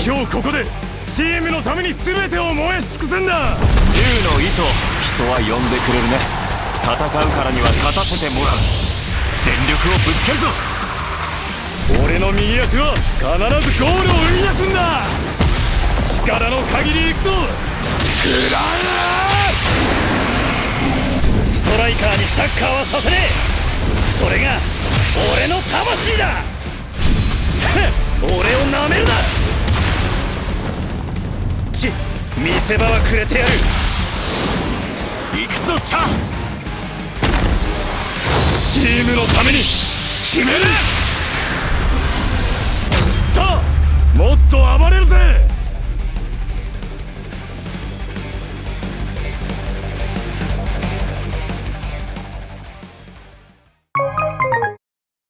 今日ここでチームのために全てを燃やし尽くすんだ。銃の糸、人は呼んでくれるね。戦うからには勝たせてもらう。全力をぶつけるぞ。俺の右足は必ずゴールを生み出すんだ。力の限りいくぞ。食らう。ストライカーにサッカーはさせねえ。それが俺の魂だ。俺をなめるな。見せ場はくれてやる。行くぞチャン。チームのために決める。さあもっと暴れるぜ。